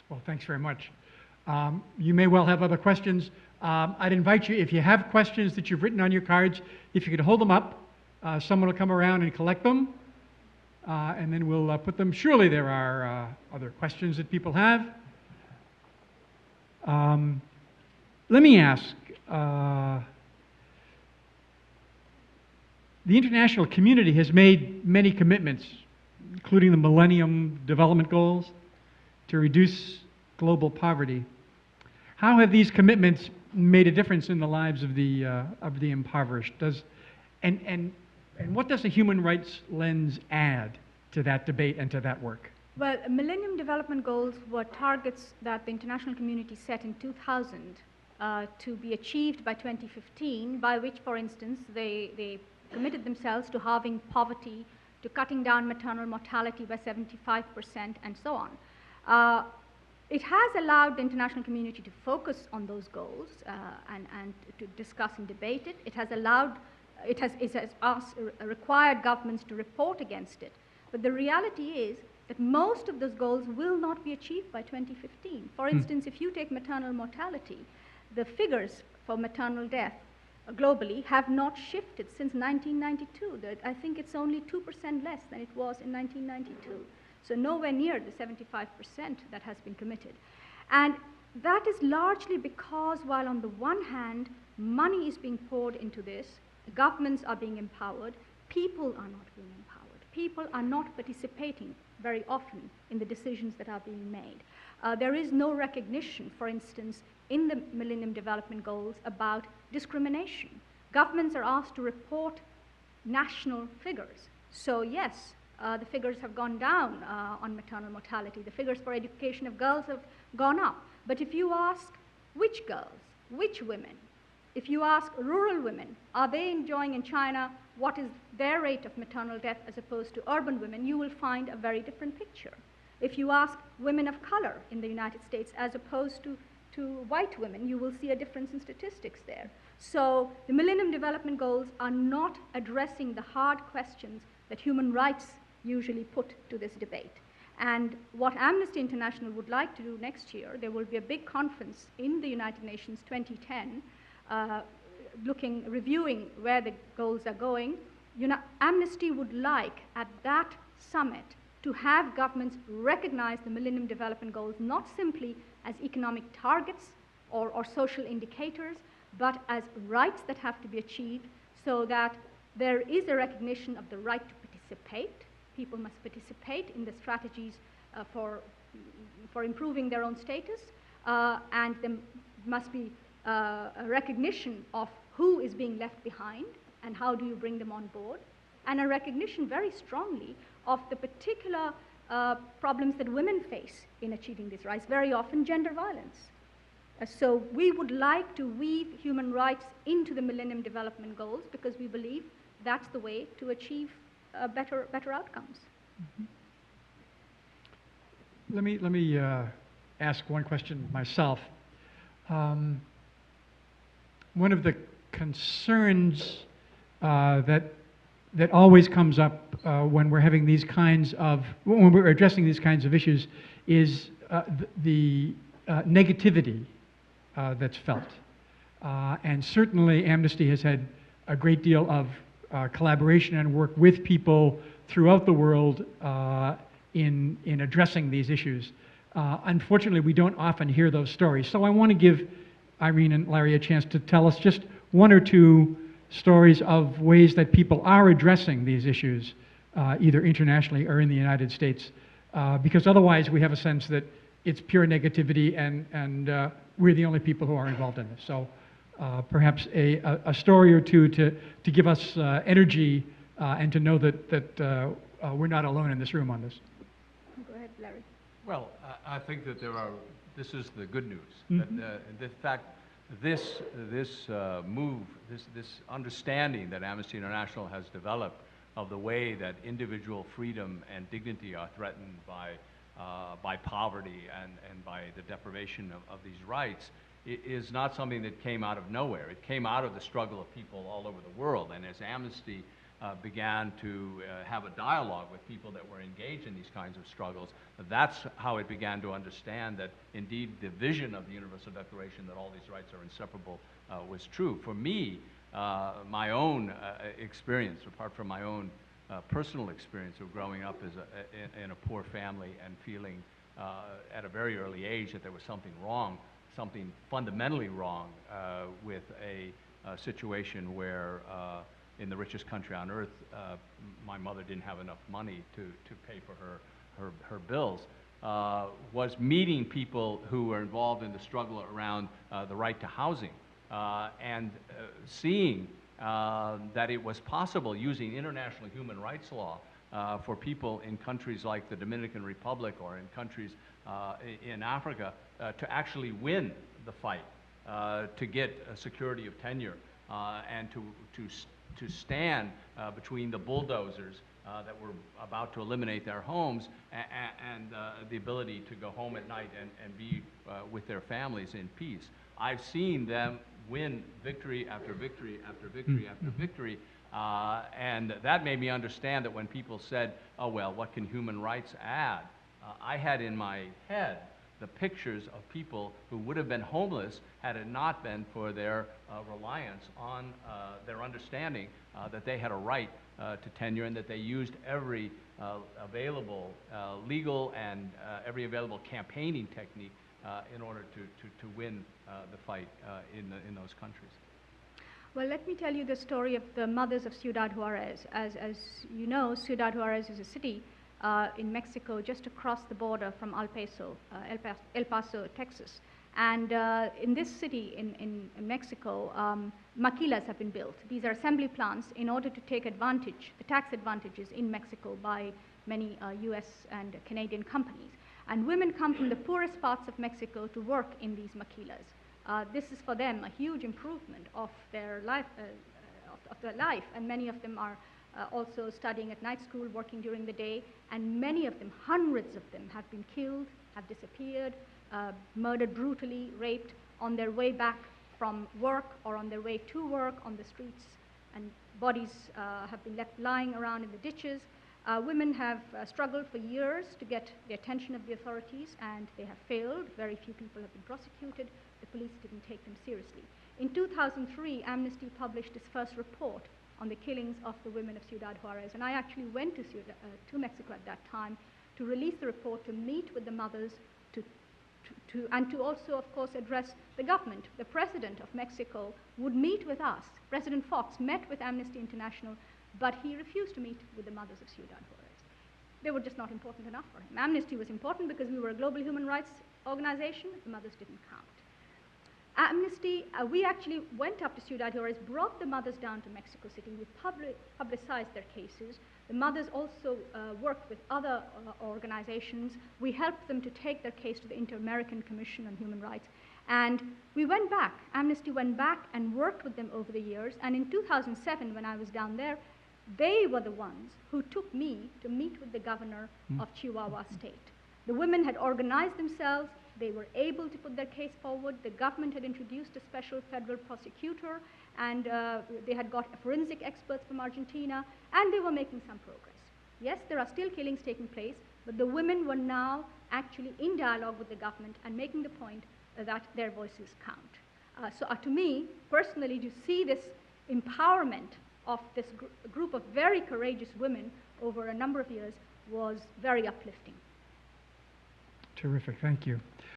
Well, thanks very much. You may well have other questions. I'd invite you, if you have questions that you've written on your cards, if you could hold them up, someone will come around and collect them, and then we'll put them. Surely there are other questions that people have. Let me ask, the international community has made many commitments, including the Millennium Development Goals, to reduce global poverty. How have these commitments made a difference in the lives of the impoverished? And what does the human rights lens add to that debate and to that work? Well, Millennium Development Goals were targets that the international community set in 2000 to be achieved by 2015, by which, for instance, they committed themselves to halving poverty, to cutting down maternal mortality by 75%, and so on. It has allowed the international community to focus on those goals and to discuss and debate it. It has required governments to report against it. But the reality is that most of those goals will not be achieved by 2015. For instance, if you take maternal mortality, the figures for maternal death globally have not shifted since 1992. I think it's only 2% less than it was in 1992. So nowhere near the 75% that has been committed. And that is largely because while on the one hand, money is being poured into this, governments are being empowered, people are not being empowered. People are not participating very often in the decisions that are being made. There is no recognition, for instance, in the Millennium Development Goals about discrimination. Governments are asked to report national figures. So yes, the figures have gone down on maternal mortality. The figures for education of girls have gone up. But if you ask which girls, which women, if you ask rural women, are they enjoying in China what is their rate of maternal death as opposed to urban women, you will find a very different picture. If you ask women of color in the United States as opposed to white women, you will see a difference in statistics there. So the Millennium Development Goals are not addressing the hard questions that human rights usually put to this debate. And what Amnesty International would like to do next year, there will be a big conference in the United Nations 2010, reviewing where the goals are going. Amnesty would like at that summit to have governments recognize the Millennium Development Goals not simply as economic targets or social indicators, but as rights that have to be achieved so that there is a recognition of the right to participate. People must participate in the strategies for improving their own status, and there must be a recognition of who is being left behind and how do you bring them on board, and a recognition very strongly of the particular problems that women face in achieving these rights, very often gender violence. So we would like to weave human rights into the Millennium Development Goals because we believe that's the way to achieve better outcomes. Mm-hmm. Let me ask one question myself. One of the concerns that always comes up when we're having these when we're addressing these kinds of issues is the negativity that's felt. And certainly Amnesty has had a great deal of collaboration and work with people throughout the world in addressing these issues. Unfortunately, we don't often hear those stories. So I want to give Irene and Larry a chance to tell us just one or two stories of ways that people are addressing these issues, either internationally or in the United States, because otherwise we have a sense that it's pure negativity and we're the only people who are involved in this. So perhaps a story or two to give us energy and to know that we're not alone in this room on this. Go ahead, Larry. Well, I think that this is the good news. Mm-hmm. That, in fact, this understanding that Amnesty International has developed of the way that individual freedom and dignity are threatened by poverty and by the deprivation of these rights is not something that came out of nowhere. It came out of the struggle of people all over the world. And as Amnesty began to have a dialogue with people that were engaged in these kinds of struggles, that's how it began to understand that indeed the vision of the Universal Declaration that all these rights are inseparable was true. For me, my own experience, apart from my own personal experience of growing up as in a poor family and feeling at a very early age that there was something wrong, something fundamentally wrong with a situation where in the richest country on earth, my mother didn't have enough money to pay for her bills, was meeting people who were involved in the struggle around the right to housing and seeing that it was possible using international human rights law for people in countries like the Dominican Republic or in countries in Africa to actually win the fight, to get a security of tenure, and to stand between the bulldozers that were about to eliminate their homes and the ability to go home at night and be with their families in peace. I've seen them win victory after victory after victory after victory, and that made me understand that when people said, oh well, what can human rights add? I had in my head the pictures of people who would have been homeless had it not been for their reliance on their understanding that they had a right to tenure and that they used every available legal and every available campaigning technique in order to win the fight in those countries. Well, let me tell you the story of the mothers of Ciudad Juarez. As you know, Ciudad Juarez is a city in Mexico, just across the border from El Paso, Texas. And in this city in Mexico, maquilas have been built. These are assembly plants in order to take advantage, the tax advantages in Mexico by many US and Canadian companies. And women come from the poorest parts of Mexico to work in these maquilas. This is for them a huge improvement of their life, and many of them are also studying at night school, working during the day, and many of them, hundreds of them, have been killed, have disappeared, murdered brutally, raped on their way back from work or on their way to work on the streets, and bodies have been left lying around in the ditches. Women have struggled for years to get the attention of the authorities, and they have failed. Very few people have been prosecuted. The police didn't take them seriously. In 2003, Amnesty published its first report on the killings of the women of Ciudad Juarez, and I actually went to Mexico at that time to release the report, to meet with the mothers, and to also, of course, address the government. The president of Mexico would meet with us. President Fox met with Amnesty International, but he refused to meet with the mothers of Ciudad Juarez. They were just not important enough for him. Amnesty was important because we were a global human rights organization. The mothers didn't count. Amnesty, we actually went up to Ciudad Juarez, brought the mothers down to Mexico City. We publicized their cases. The mothers also worked with other organizations. We helped them to take their case to the Inter-American Commission on Human Rights. And we went back. Amnesty went back and worked with them over the years. And in 2007, when I was down there, they were the ones who took me to meet with the governor of Chihuahua State. The women had organized themselves. They were able to put their case forward. The government had introduced a special federal prosecutor, and they had got forensic experts from Argentina, and they were making some progress. Yes, there are still killings taking place, but the women were now actually in dialogue with the government and making the point that their voices count. So to me, personally, to see this empowerment of this group of very courageous women over a number of years was very uplifting. Terrific, thank you.